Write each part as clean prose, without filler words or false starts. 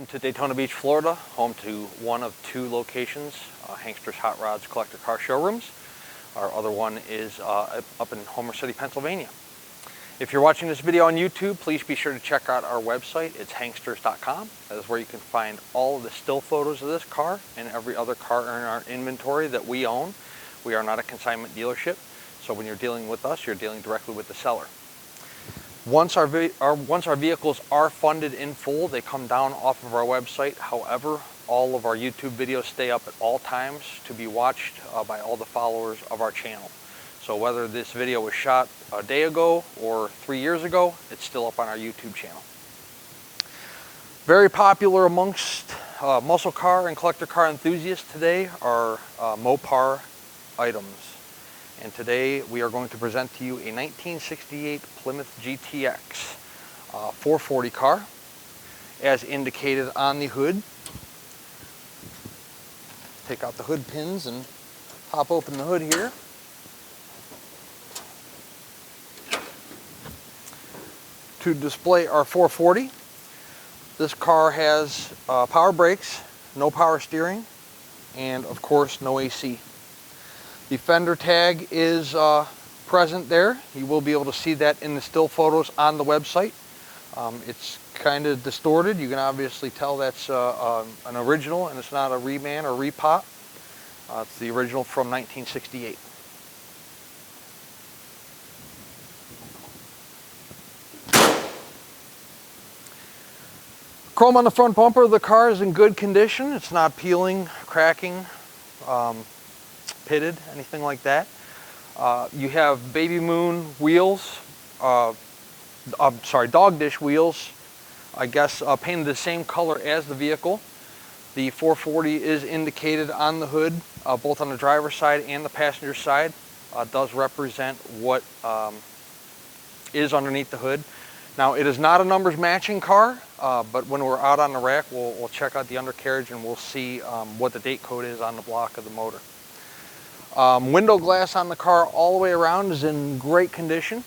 Welcome to Daytona Beach, Florida, home to one of two locations, Hankster's Hot Rods Collector Car Showrooms. Our other one is up in Homer City, Pennsylvania. If you're watching this video on YouTube, please be sure to check out our website. It's hanksters.com. That is where you can find all of the still photos of this car and every other car in our inventory that we own. We are not a consignment dealership, so when you're dealing with us, you're dealing directly with the seller. Once our vehicles are funded in full, they come down off of our website. However, all of our YouTube videos stay up at all times to be watched by all the followers of our channel. So whether this video was shot a day ago or 3 years ago, it's still up on our YouTube channel. Very popular amongst muscle car and collector car enthusiasts today are Mopar items. And today we are going to present to you a 1968 Plymouth GTX 440 car, as indicated on the hood. Take out the hood pins and pop open the hood here. To display our 440, this car has power brakes, no power steering, and of course no AC. The fender tag is present there. You will be able to see that in the still photos on the website. It's kind of distorted. You can obviously tell that's an original and it's not a reman or repop. It's the original from 1968. Chrome on the front bumper of the car is in good condition. It's not peeling, cracking, pitted, anything like that. You have Baby Moon wheels, dog dish wheels, I guess painted the same color as the vehicle. The 440 is indicated on the hood, both on the driver's side and the passenger side. Does represent what is underneath the hood. Now, it is not a numbers matching car, but when we're out on the rack, we'll check out the undercarriage and we'll see what the date code is on the block of the motor. Window glass on the car all the way around is in great condition.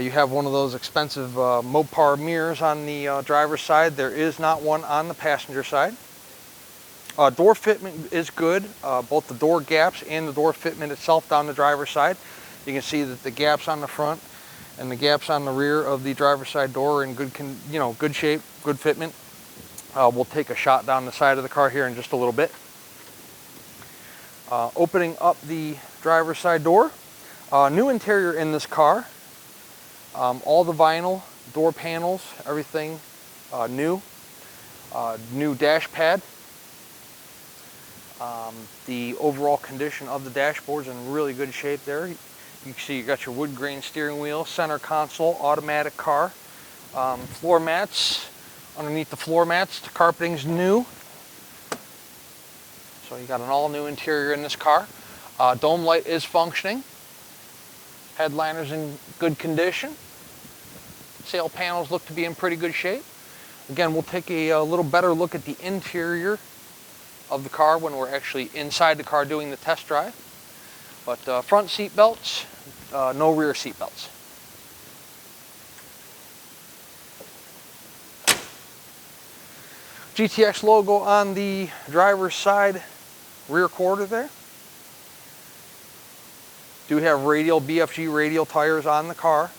You have one of those expensive Mopar mirrors on the driver's side. There is not one on the passenger side. Door fitment is good, both the door gaps and the door fitment itself down the driver's side. You can see that the gaps on the front and the gaps on the rear of the driver's side door are in good shape, good fitment. We'll take a shot down the side of the car here in just a little bit. Opening up the driver's side door, new interior in this car, all the vinyl, door panels, everything new, new dash pad. The overall condition of the dashboard is in really good shape there. You can see you got your wood grain steering wheel, center console, automatic car, floor mats. Underneath the floor mats, the carpeting's new. So you got an all-new interior in this car. Dome light is functioning. Headliner's in good condition. Sail panels look to be in pretty good shape. Again, we'll take a little better look at the interior of the car when we're actually inside the car doing the test drive. But front seat belts, no rear seat belts. GTX logo on the driver's side rear quarter there. Do have radial BFG radial tires on the car.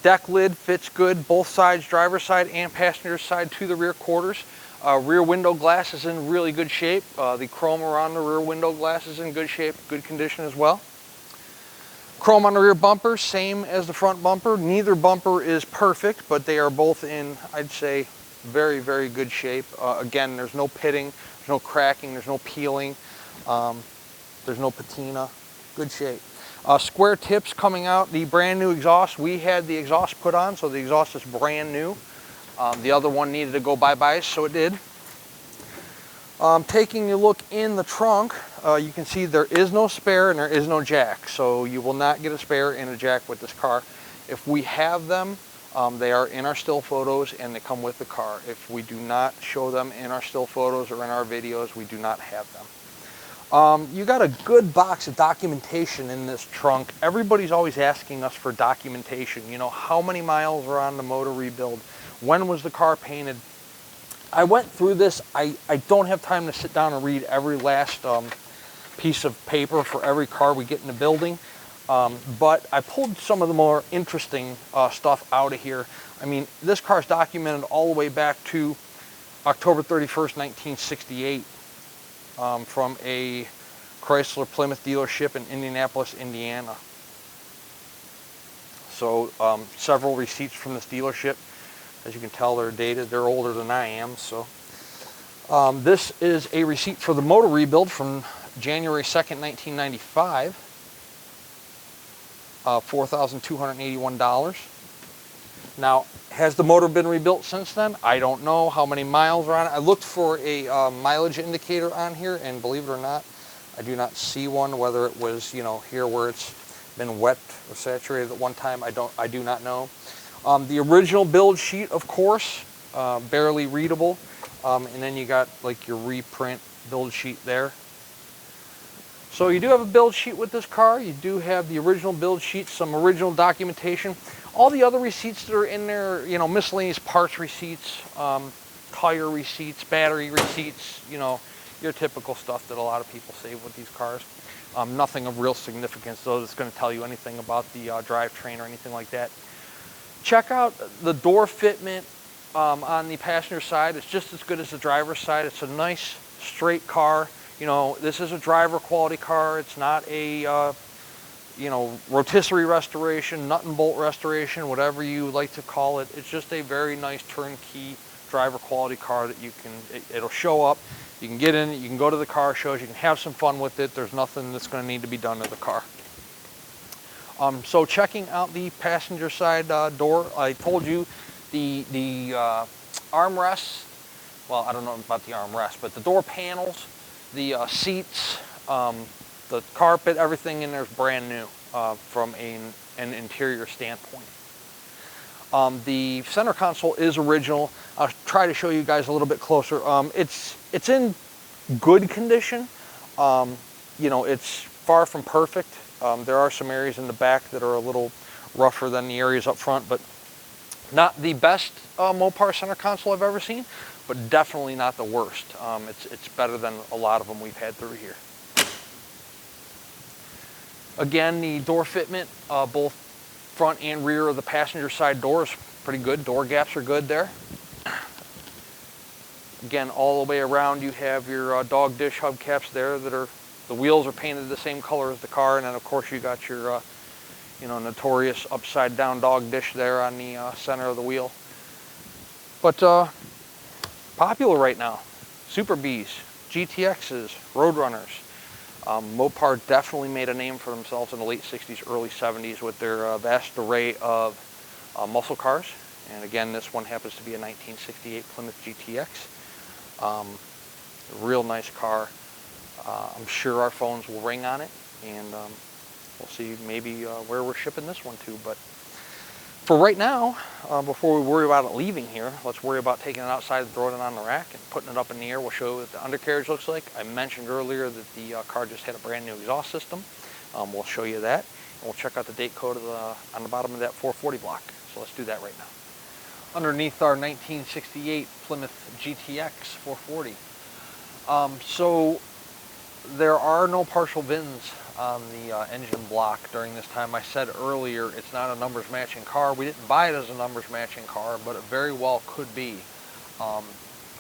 Deck lid fits good both sides, driver's side and passenger side to the rear quarters. Rear window glass is in really good shape. The chrome around the rear window glass is in good shape, good condition as well. Chrome on the rear bumper, same as the front bumper. Neither bumper is perfect, but they are both in, I'd say, very, very good shape. Again, there's no pitting, there's no cracking, there's no peeling, there's no patina. Good shape. Square tips coming out. The brand new exhaust, we had the exhaust put on, so the exhaust is brand new. The other one needed to go bye-bye, so it did. Taking a look in the trunk, you can see there is no spare and there is no jack, so you will not get a spare and a jack with this car. If we have them, they are in our still photos and they come with the car. If we do not show them in our still photos or in our videos, we do not have them. You got a good box of documentation in this trunk. Everybody's always asking us for documentation. You know, how many miles are on the motor rebuild? When was the car painted? I went through this. I don't have time to sit down and read every last piece of paper for every car we get in the building. But I pulled some of the more interesting stuff out of here. I mean, this car's documented all the way back to October 31st, 1968, from a Chrysler Plymouth dealership in Indianapolis, Indiana. So several receipts from this dealership. As you can tell, they're dated. They're older than I am. So this is a receipt for the motor rebuild from January 2nd, 1995. $4,281. Now, has the motor been rebuilt since then? I don't know how many miles are on it. I looked for a mileage indicator on here, and believe it or not, I do not see one. Whether it was, you know, here where it's been wet or saturated at one time, I do not know. The original build sheet, of course, barely readable, and then you got like your reprint build sheet there. So you do have a build sheet with this car. You do have the original build sheet, some original documentation. All the other receipts that are in there, you know, miscellaneous parts receipts, tire receipts, battery receipts, you know, your typical stuff that a lot of people save with these cars. Nothing of real significance, though, that's going to tell you anything about the drivetrain or anything like that. Check out the door fitment on the passenger side. It's just as good as the driver's side. It's a nice, straight car. You know, this is a driver quality car. It's not a, you know, rotisserie restoration, nut and bolt restoration, whatever you like to call it. It's just a very nice turnkey driver quality car that you can, it'll show up. You can get in it, you can go to the car shows, you can have some fun with it. There's nothing that's going to need to be done to the car. So checking out the passenger side door, I told you the armrests, well, I don't know about the armrests, but the door panels, the seats, the carpet, everything in there is brand new from an interior standpoint. The center console is original. I'll try to show you guys a little bit closer. It's in good condition. You know, it's far from perfect. There are some areas in the back that are a little rougher than the areas up front, but not the best Mopar center console I've ever seen, but definitely not the worst. It's better than a lot of them we've had through here. Again, the door fitment, both front and rear of the passenger side door is pretty good. Door gaps are good there. Again, all the way around you have your dog dish hubcaps there that are, the wheels are painted the same color as the car, and then of course you got your you know, notorious upside down dog dish there on the center of the wheel. But popular right now, Super Bs, GTXs, Roadrunners. Mopar definitely made a name for themselves in the late 60s, early 70s with their vast array of muscle cars. And again, this one happens to be a 1968 Plymouth GTX. Real nice car. I'm sure our phones will ring on it, and we'll see maybe where we're shipping this one to. But for right now, before we worry about it leaving here, let's worry about taking it outside and throwing it on the rack and putting it up in the air. We'll show you what the undercarriage looks like. I mentioned earlier that the car just had a brand new exhaust system. We'll show you that. And we'll check out the date code of on the bottom of that 440 block. So let's do that right now. Underneath our 1968 Plymouth GTX 440. So there are no partial VINs on the engine block during this time. I said earlier it's not a numbers matching car. We didn't buy it as a numbers matching car, but it very well could be.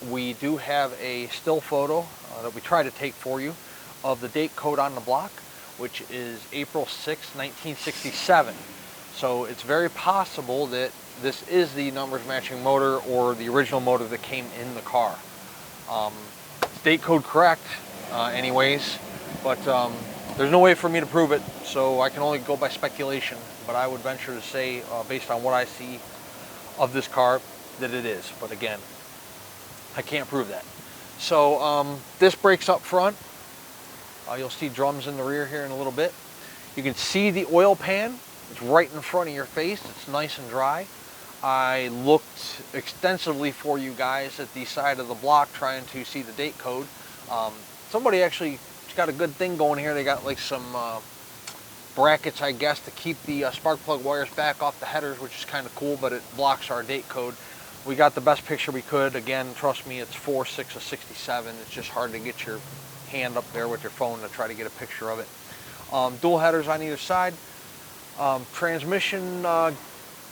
We do have a still photo that we try to take for you of the date code on the block, which is April 6, 1967. So it's very possible that this is the numbers matching motor or the original motor that came in the car. It's date code correct anyways, but there's no way for me to prove it, so I can only go by speculation. But I would venture to say, based on what I see of this car, that it is. But again, I can't prove that. So disc brakes up front. You'll see drums in the rear here in a little bit. You can see the oil pan. It's right in front of your face. It's nice and dry. I looked extensively for you guys at the side of the block trying to see the date code. Somebody actually got a good thing going here. They got like some brackets, I guess, to keep the spark plug wires back off the headers, which is kind of cool, but it blocks our date code. we got the best picture we could. Again, trust me, it's 4.6 of 67. It's just hard to get your hand up there with your phone to try to get a picture of it. Dual headers on either side. Transmission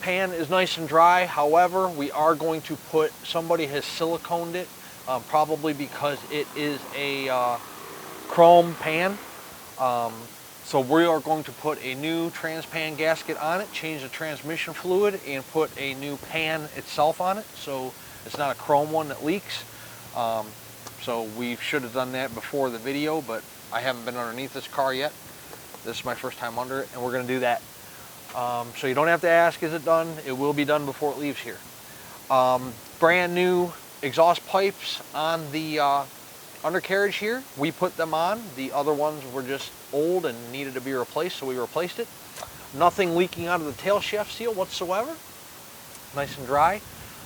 pan is nice and dry. However, we are going to put, somebody has siliconed it, probably because it is a chrome pan. So we are going to put a new transpan gasket on it, change the transmission fluid, and put a new pan itself on it, so it's not a chrome one that leaks. So we should have done that before the video, but I haven't been underneath this car yet. This is my first time under it, and we're going to do that. So you don't have to ask, is it done? It will be done before it leaves here. Brand new exhaust pipes on the undercarriage here. We put them on. The other ones were just old and needed to be replaced, so we replaced it. Nothing leaking out of the tail shaft seal whatsoever. Nice and dry.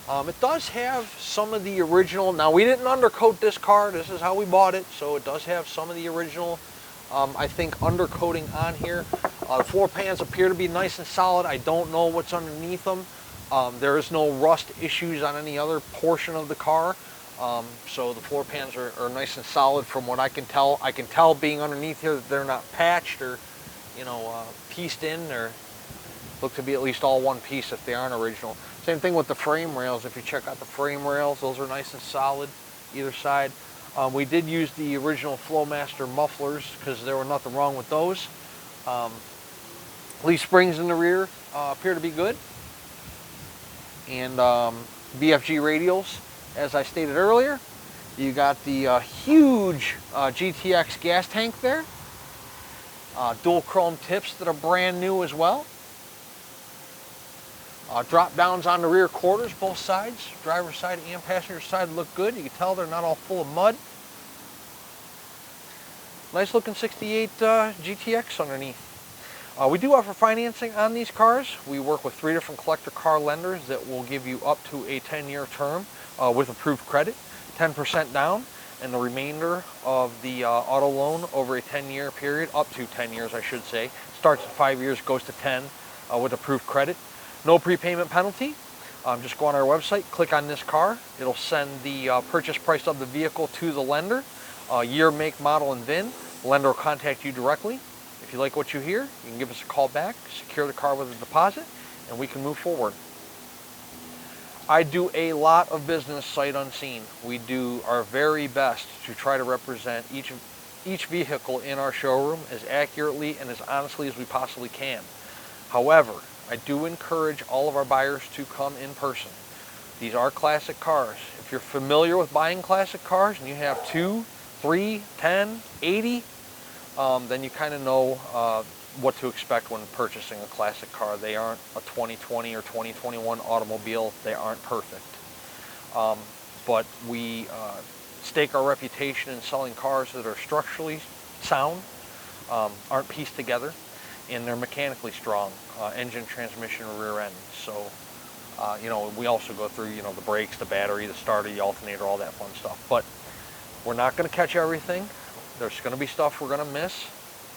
It does have some of the original, now we didn't undercoat this car, this is how we bought it, so it does have some of the original, I think, undercoating on here. The floor pans appear to be nice and solid. I don't know what's underneath them. There is no rust issues on any other portion of the car. So the floor pans are nice and solid from what I can tell. I can tell being underneath here that they're not patched or, you know, pieced in. They look to be at least all one piece if they aren't original. Same thing with the frame rails. If you check out the frame rails, those are nice and solid either side. We did use the original Flowmaster mufflers because there was nothing wrong with those. Leaf springs in the rear appear to be good. And BFG radials. As I stated earlier, you got the huge GTX gas tank there. Dual chrome tips that are brand new as well. Drop downs on the rear quarters, both sides. Driver's side and passenger side look good. You can tell they're not all full of mud. Nice looking 68 GTX underneath. We do offer financing on these cars. We work with 3 different collector car lenders that will give you up to a 10-year term with approved credit, 10% down, and the remainder of the auto loan over a 10-year period, up to 10 years I should say, starts at 5 years, goes to 10 with approved credit. No prepayment penalty. Just go on our website, click on this car. It'll send the purchase price of the vehicle to the lender, year, make, model, and VIN. The lender will contact you directly. If you like what you hear, you can give us a call back, secure the car with a deposit, and we can move forward. I do a lot of business sight unseen. We do our very best to try to represent each vehicle in our showroom as accurately and as honestly as we possibly can. However, I do encourage all of our buyers to come in person. These are classic cars. If you're familiar with buying classic cars and you have 2, 3, 10, 80, then you kind of know what to expect when purchasing a classic car. They aren't a 2020 or 2021 automobile. They aren't perfect. But we stake our reputation in selling cars that are structurally sound, aren't pieced together, and they're mechanically strong, engine, transmission, rear end. So, you know, we also go through, you know, the brakes, the battery, the starter, the alternator, all that fun stuff. But we're not going to catch everything. There's going to be stuff we're going to miss.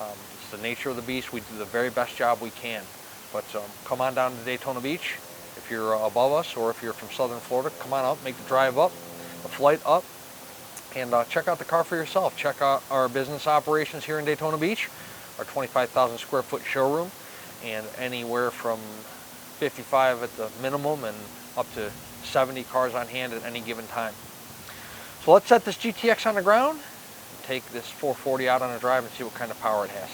It's the nature of the beast. We do the very best job we can. But come on down to Daytona Beach. If you're above us or if you're from Southern Florida, come on up, make the drive up, the flight up, and check out the car for yourself. Check out our business operations here in Daytona Beach, our 25,000 square foot showroom, and anywhere from 55 at the minimum and up to 70 cars on hand at any given time. So let's set this GTX on the ground, take this 440 out on a drive and see what kind of power it has.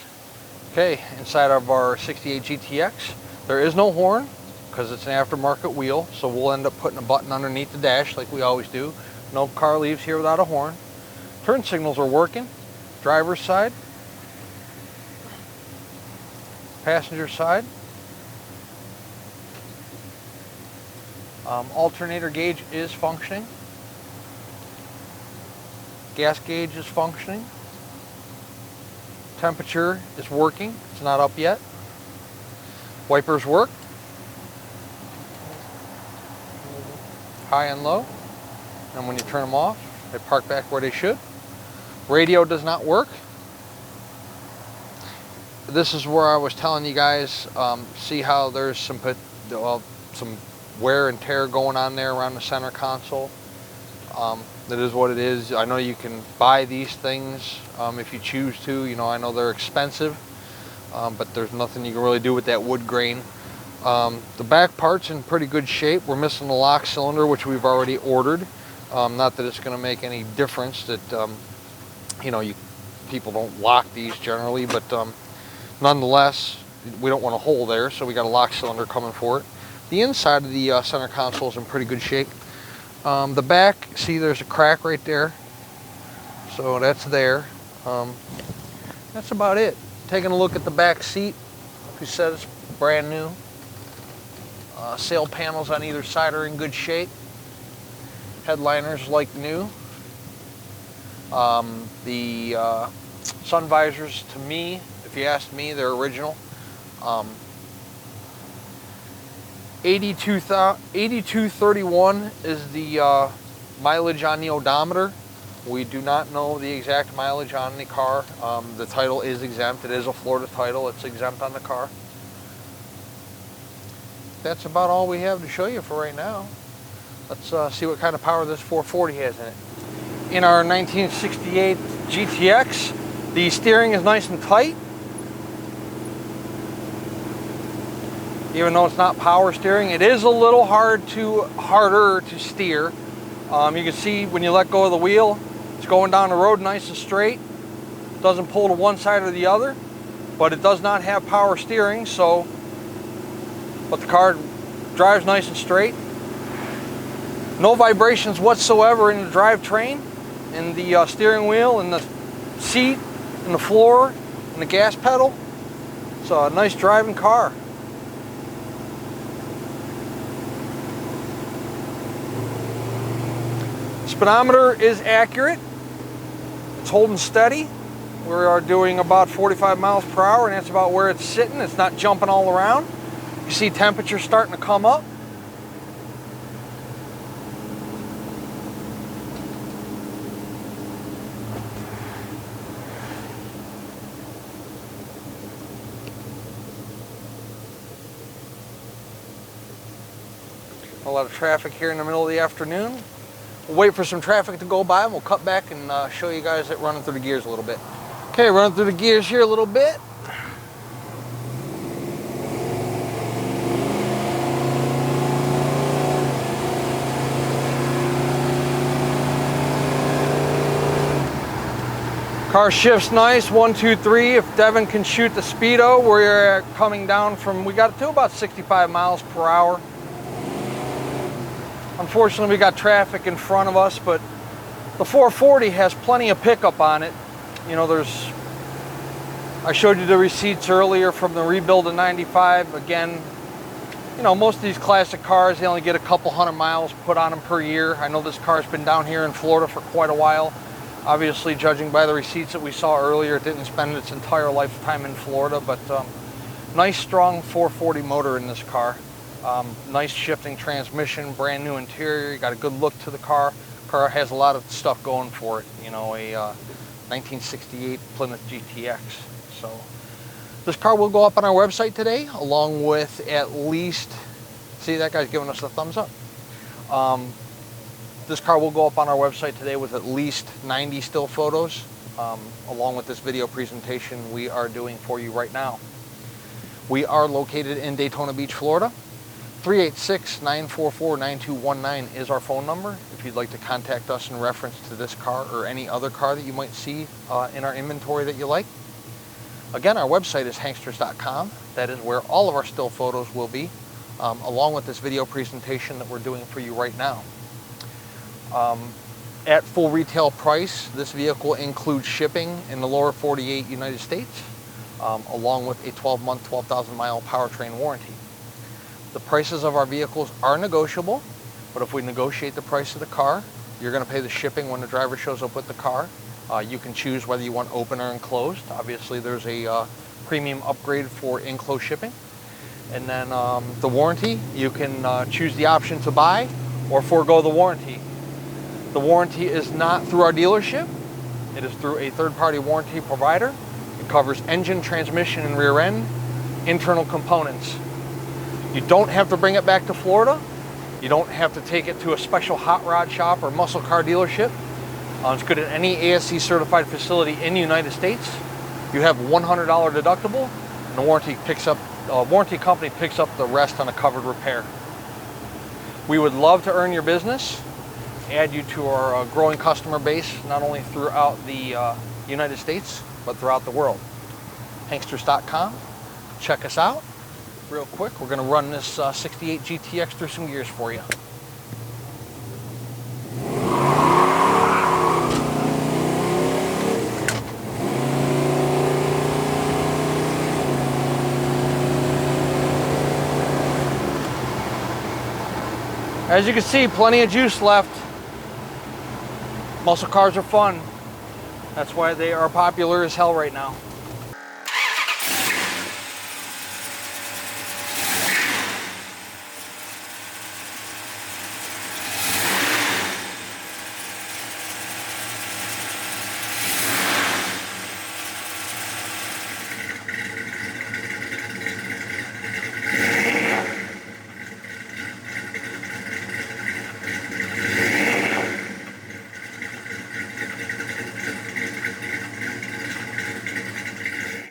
Okay, inside of our 68 GTX, there is no horn because it's an aftermarket wheel, so we'll end up putting a button underneath the dash like we always do. No car leaves here without a horn. Turn signals are working. Driver's side, passenger side. Alternator gauge is functioning. Gas gauge is functioning. Temperature is working. It's not up yet. Wipers work. High and low. And when you turn them off, they park back where they should. Radio does not work. This is where I was telling you guys, see how there's some wear and tear going on there around the center console. That is what it is. I know you can buy these things if you choose to. You know, I know they're expensive, but there's nothing you can really do with that wood grain. The back part's in pretty good shape. We're missing the lock cylinder, which we've already ordered. Not that it's going to make any difference that, you know, people don't lock these generally, but nonetheless, we don't want a hole there, so we got a lock cylinder coming for it. The inside of the center console is in pretty good shape. The back, see there's a crack right there, so that's there. That's about it. Taking a look at the back seat, like we said, it's brand new. Sail panels on either side are in good shape. Headliners like new. The sun visors, to me, if you ask me, they're original. 8231 is the mileage on the odometer. We do not know the exact mileage on the car. The title is exempt. It is a Florida title. It's exempt on the car. That's about all we have to show you for right now. Let's see what kind of power this 440 has in it. In our 1968 GTX, the steering is nice and tight. Even though it's not power steering, it is a little harder to steer. You can see when you let go of the wheel, it's going down the road nice and straight. Doesn't pull to one side or the other, but it does not have power steering, but the car drives nice and straight. No vibrations whatsoever in the drivetrain, in the steering wheel, in the seat, in the floor, in the gas pedal. It's a nice driving car. Speedometer is accurate. It's holding steady. We are doing about 45 miles per hour, and that's about where it's sitting. It's not jumping all around. You see temperature starting to come up. A lot of traffic here in the middle of the afternoon. We'll wait for some traffic to go by and we'll cut back and show you guys it running through the gears a little bit. Okay, running through the gears here a little bit. Car shifts nice, 1, 2, 3. If Devin can shoot the speedo, we're coming down from, we got to about 65 miles per hour. Unfortunately, we got traffic in front of us, but the 440 has plenty of pickup on it. You know, I showed you the receipts earlier from the rebuild of 95. Again, you know, most of these classic cars, they only get a couple hundred miles put on them per year. I know this car's been down here in Florida for quite a while. Obviously, judging by the receipts that we saw earlier, it didn't spend its entire lifetime in Florida, but nice, strong 440 motor in this car. Nice shifting transmission, brand new interior. You got a good look to the car. Car has a lot of stuff going for it. You know, a 1968 Plymouth GTX. So this car will go up on our website today, along with at least, see, that guy's giving us a thumbs up. This car will go up on our website today with at least 90 still photos, along with this video presentation we are doing for you right now. We are located in Daytona Beach, Florida. 386-944-9219 is our phone number if you'd like to contact us in reference to this car or any other car that you might see in our inventory that you like. Again, our website is hanksters.com. That is where all of our still photos will be, along with this video presentation that we're doing for you right now. At full retail price, this vehicle includes shipping in the lower 48 United States, along with a 12-month, 12,000 mile powertrain warranty. The prices of our vehicles are negotiable, but if we negotiate the price of the car, you're going to pay the shipping when the driver shows up with the car. You can choose whether you want open or enclosed. Obviously, there's a premium upgrade for enclosed shipping. And then the warranty, you can choose the option to buy or forego the warranty. The warranty is not through our dealership. It is through a third-party warranty provider. It covers engine, transmission, and rear end, internal components. You don't have to bring it back to Florida. You don't have to take it to a special hot rod shop or muscle car dealership. It's good at any ASC certified facility in the United States. You have $100 deductible, and the warranty company picks up the rest on a covered repair. We would love to earn your business, add you to our growing customer base, not only throughout the United States, but throughout the world. Hanksters.com. Check us out. Real quick, we're going to run this 68 GTX through some gears for you. As you can see, plenty of juice left. Muscle cars are fun. That's why they are popular as hell right now.